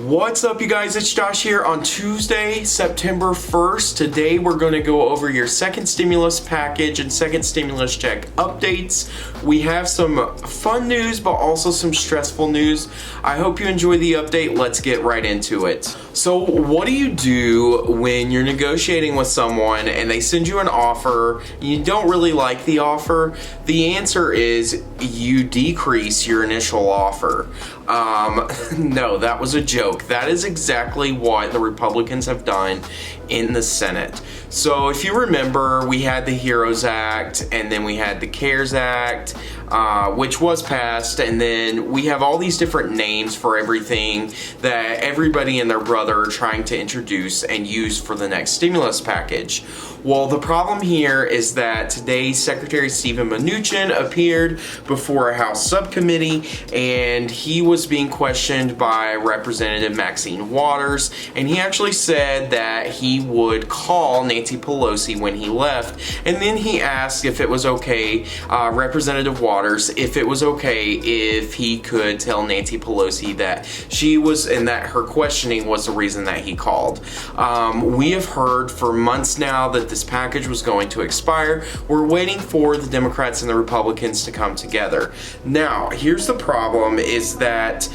What's up, you guys? It's Josh here on Tuesday, September 1st. Today we're going to go over your second stimulus package and second stimulus check updates. We have some fun news, but also some stressful news. I hope you enjoy the update. Let's get right into it. So what do you do when you're negotiating with someone and they send you an offer, you don't really like the offer? The answer is you decrease your initial offer. No, that was a joke. That is exactly what the Republicans have done in the Senate. So if you remember, we had the HEROES Act, and then we had the CARES Act, which was passed, and then we have all these different names for everything that everybody and their brother are trying to introduce and use for the next stimulus package. Well, the problem here is that today Secretary Steven Mnuchin appeared before a House subcommittee, and he was being questioned by Representative Maxine Waters, and he actually said that he would call Nancy Pelosi when he left, and then he asked if it was okay, Representative Waters, if it was okay if he could tell Nancy Pelosi that she was, and that her questioning was the reason that he called. We have heard for months now that this package was going to expire. We're waiting for the Democrats and the Republicans to come together. Now, here's the problem, is that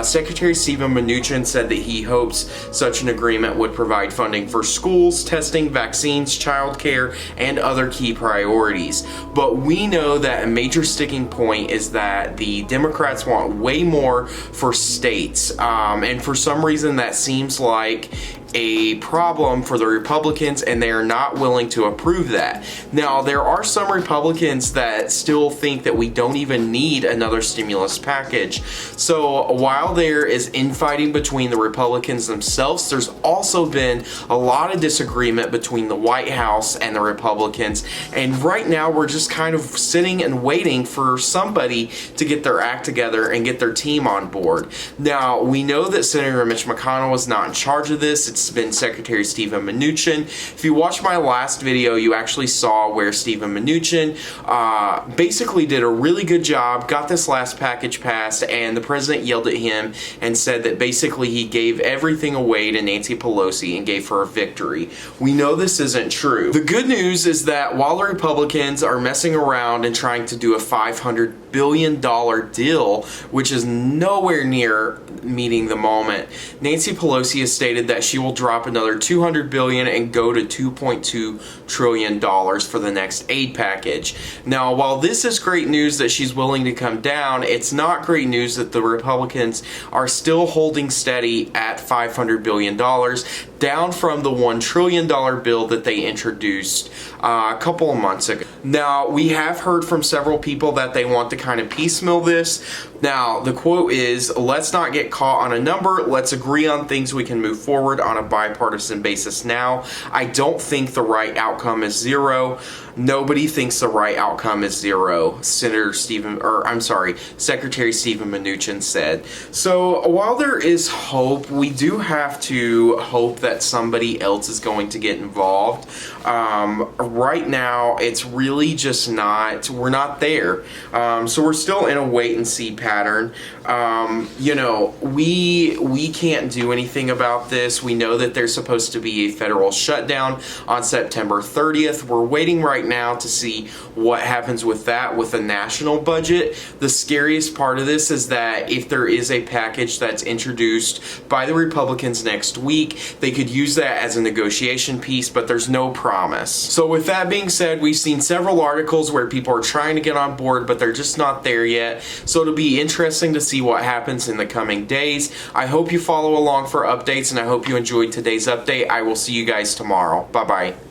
Secretary Steven Mnuchin said that he hopes such an agreement would provide funding for schools, testing, vaccines, childcare, and other key priorities. But we know that a major sticking point is that the Democrats want way more for states. And for some reason that seems like a problem for the Republicans, and they are not willing to approve that. Now, there are some Republicans that still think that we don't even need another stimulus package. So while there is infighting between the Republicans themselves, there's also been a lot of disagreement between the White House and the Republicans, and right now we're just kind of sitting and waiting for somebody to get their act together and get their team on board. Now, we know that Senator Mitch McConnell is not in charge of this. It's been Secretary Steven Mnuchin. If you watched my last video, you actually saw where Steven Mnuchin basically did a really good job, got this last package passed, and the president yelled at him and said that basically he gave everything away to Nancy Pelosi and gave her a victory. We know this isn't true. The good news is that while the Republicans are messing around and trying to do a $500 billion deal, which is nowhere near meeting the moment, Nancy Pelosi has stated that she will drop another $200 billion and go to $2.2 trillion for the next aid package. Now, while this is great news that she's willing to come down, it's not great news that the Republicans are still holding steady at $500 billion, down from the $1 trillion bill that they introduced a couple of months ago. Now, we have heard from several people that they want to kind of piecemeal this. Now, the quote is, "Let's not get caught on a number. Let's agree on things we can move forward on a bipartisan basis now. I don't think the right outcome is zero." Nobody thinks the right outcome is zero, Secretary Steven Mnuchin said. So while there is hope, we do have to hope that somebody else is going to get involved. Right now, it's really just not, we're not there. So we're still in a wait and see pattern. You know, we can't do anything about this. We know that there's supposed to be a federal shutdown on September 30th. We're waiting right now to see what happens with that, with the national budget. The scariest part of this is that if there is a package that's introduced by the Republicans next week, they could use that as a negotiation piece, but there's no promise. So with that being said, we've seen several articles where people are trying to get on board, but they're just not there yet. So it'll be interesting to see what happens in the coming days. I hope you follow along for updates, and I hope you enjoyed today's update. I will see you guys tomorrow. Bye-bye.